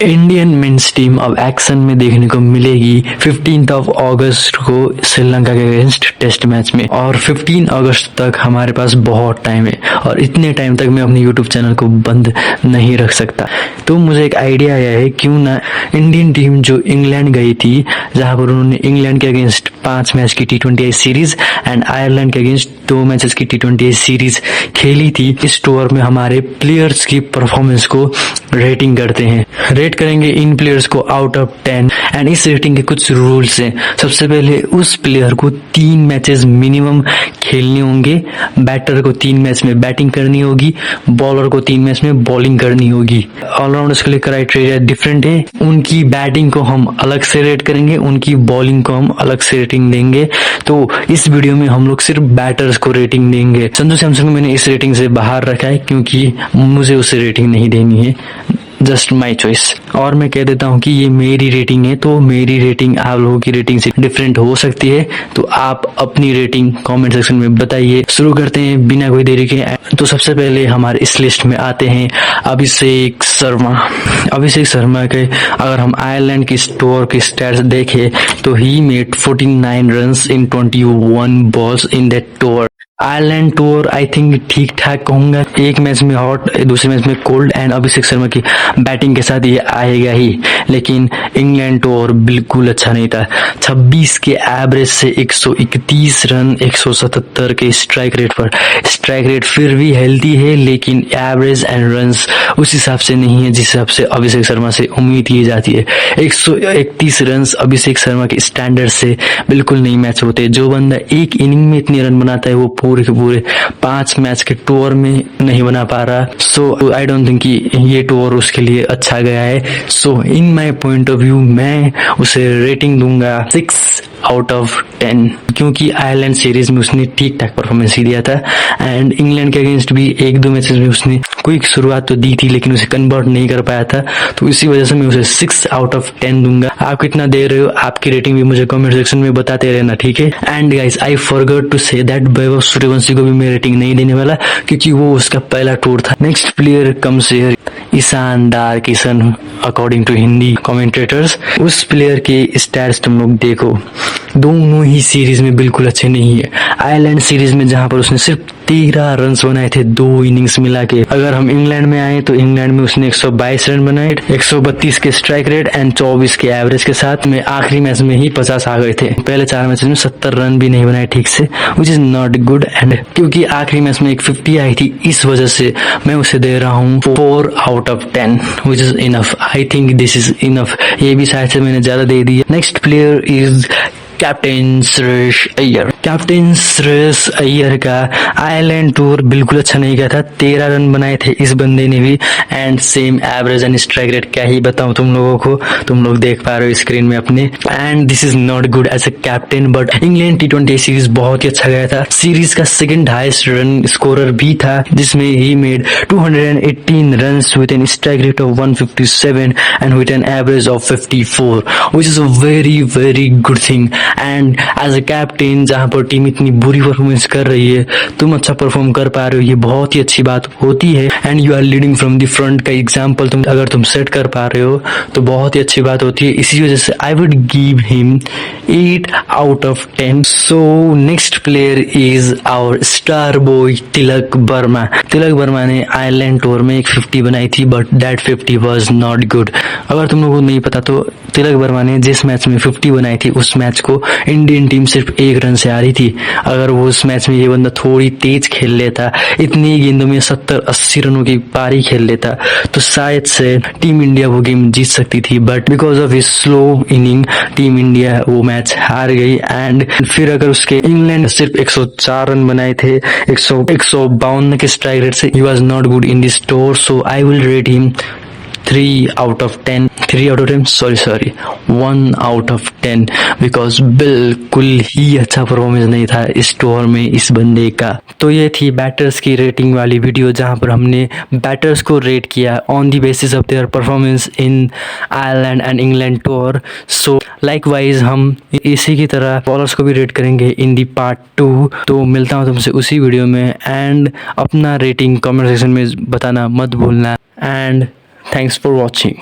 Indian men's team अब action में देखने को मिलेगी 15 अगस्त को श्रीलंका के अगेंस्ट टेस्ट मैच में। और 15 अगस्त तक हमारे पास बहुत टाइम है और इतने टाइम तक मैं अपने यूट्यूब चैनल को बंद नहीं रख सकता। तो मुझे एक आइडिया आया है, क्यों ना इंडियन टीम जो इंग्लैंड गई थी, जहां पर उन्होंने इंग्लैंड के अगेंस्ट 5 मैच की T20 सीरीज एंड आयरलैंड के अगेंस्ट 2 मैचेस की T20 सीरीज खेली थी, इस टूर में हमारे प्लेयर्स की परफॉर्मेंस को रेटिंग करते हैं। रेट करेंगे इन प्लेयर्स को आउट ऑफ 10 एंड इस रेटिंग के कुछ रूल्स हैं। सबसे पहले उस प्लेयर को 3 मैचेस मिनिमम खेलने होंगे, बैटर को 3 मैच में बैटिंग करनी होगी, बॉलर को 3 मैच में बॉलिंग करनी होगी। ऑलराउंडर्स के लिए क्राइटेरिया डिफरेंट है, उनकी बैटिंग को हम अलग से रेट करेंगे, उनकी बॉलिंग को हम अलग से रेटिंग देंगे। तो इस वीडियो में हम लोग सिर्फ बैटर्स को रेटिंग देंगे। संजू सैमसन को मैंने इस रेटिंग से बाहर रखा है क्योंकि मुझे उसे रेटिंग नहीं देनी है, जस्ट माई चॉइस। और मैं कह देता हूँ कि ये मेरी रेटिंग है, तो मेरी रेटिंग आप लोगों की रेटिंग से डिफरेंट हो सकती है, तो आप अपनी रेटिंग कमेंट सेक्शन में बताइए। शुरू करते हैं बिना कोई देरी के। तो सबसे पहले हमारे इस लिस्ट में आते हैं अभिषेक शर्मा। अभिषेक शर्मा के अगर हम आयरलैंड की स्टोर की स्टैट्स देखें तो he made 49 runs in 21 balls in that tour. Ireland tour I think ठीक ठाक कहूंगा, एक मैच में हॉट दूसरे मैच में कोल्ड एंड अभिषेक शर्मा की बैटिंग के साथ ये आएगा ही। लेकिन इंग्लैंड टूर बिल्कुल अच्छा नहीं था। 26 के एवरेज से 131 रन 177 के स्ट्राइक रेट पर। स्ट्राइक रेट फिर भी हेल्दी है, लेकिन एवरेज एंड रन्स उस हिसाब से नहीं है जिस हिसाब से अभिषेक शर्मा से उम्मीद की जाती है। 131 रन अभिषेक शर्मा के स्टैंडर्ड से बिल्कुल नहीं मैच होते। जो बंदा एक इनिंग में इतने रन बनाता है वो पूरे के पूरे 5 मैच के टूर में नहीं बना पा रहा। सो आई डोंट थिंक कि ये टूर उसके लिए अच्छा गया है। So in my point of view मैं उसे रेटिंग दूंगा 6 आउट ऑफ 10, क्योंकि आयरलैंड सीरीज में उसने ठीक ठाक परफॉर्मेंस ही दिया था एंड इंग्लैंड के अगेंस्ट भी 1-2 मैचेस में उसने क्विक शुरुआत तो दी थी लेकिन उसे कन्वर्ट नहीं कर पाया था। तो इसी वजह से मैं उसे 6 आउट ऑफ 10 दूंगा। आप कितना दे रहे हो, आपकी रेटिंग भी मुझे कमेंट सेक्शन में बताते रहना, ठीक है। And guys I forgot to say that Vaibhav Suryavanshi को भी मैं रेटिंग नहीं देने वाला क्योंकि वो उसका पहला टूर था। Next player comes here Ishan Kishan according to Hindi commentators. उस प्लेयर के स्टैट्स तुम लोग देखो, दोनों ही सीरीज में बिल्कुल अच्छे नहीं है। आयरलैंड सीरीज में जहां पर उसने सिर्फ 13 रन बनाए थे 2 इनिंग्स मिला के। अगर हम इंग्लैंड में आए तो इंग्लैंड में उसने 122 रन बनाए, 132 के स्ट्राइक रेट एंड 24 के एवरेज के साथ में आखिरी मैच में ही 50 आ गए थे। पहले 4 मैचेस में 70 रन भी नहीं बनाए ठीक से, which is not good. And क्योंकि आखिरी मैच में एक 50 आई थी, इस वजह से मैं उसे दे रहा हूँ 4 out of 10, which is enough. I think this is enough. ये भी शायद से मैंने ज्यादा दे दिया। Next player is captain Shreyas Iyer. Captain Shreyas Iyer का आयरलैंड टूर बिल्कुल अच्छा नहीं गया था। 13 रन बनाए थे इस बंदे ने भी and same average and strike rate. क्या ही बताऊं तुम लोगों को, तुम लोग देख पा रहे हो स्क्रीन में अपने। And this is not good as a captain. But England T20 series बहुत ही अच्छा गया था। सीरीज का सेकंड हाईएस्ट रन स्कोरर भी था, जिसमें he made 218 run with an strike rate of 157 and with an average of 54, which is a very very good thing. And as a captain जहां पर टीम इतनी बुरी परफॉर्मेंस कर रही है, तुम अच्छा परफॉर्म कर पा रहे हो, ये बहुत ही अच्छी बात होती है। And you are leading from the front का एग्जांपल तुम अगर तुम सेट कर पा रहे हो तो बहुत ही अच्छी बात होती है। इसी वजह से I would give him 8 out of 10। So next player is our star boy Tilak Varma. Tilak Varma ने आयरलैंड टूर में एक 50 बनाई थी, but that 50 was not good. अगर तुम लोगों को नहीं पता तो तिलक वर्मा ने जिस मैच में 50 बनाई थी उस मैच को इंडियन टीम सिर्फ 1 रन से हारी थी। अगर वो उस मैच में ये बंदा थोड़ी तेज खेल लेता, इतनी गेंदों में 70-80 रनों की पारी खेल लेता, तो शायद से टीम इंडिया वो गेम जीत सकती थी। But because of his slow inning team India वो मैच हार गई। एंड फिर अगर उसके इंग्लैंड सिर्फ 104 रन बनाए थे 152 के स्ट्राइक रेट से, he was not good in this tour. So I will rate him 3 out of 10, 1 out of 10 because बिल्कुल ही अच्छा परफॉर्मेंस नहीं था इस टूर में इस बंदे का। तो ये थी बैटर्स की रेटिंग वाली वीडियो, जहां पर हमने बैटर्स को रेट किया on the basis of their performance in Ireland and England tour. So likewise हम इसी की तरह बॉलर्स को भी रेट करेंगे इन दी पार्ट 2। तो मिलता हूँ तुमसे उसी वीडियो में एंड अपना रेटिंग कमेंट सेक्शन में बताना मत भूलना। And thanks for watching.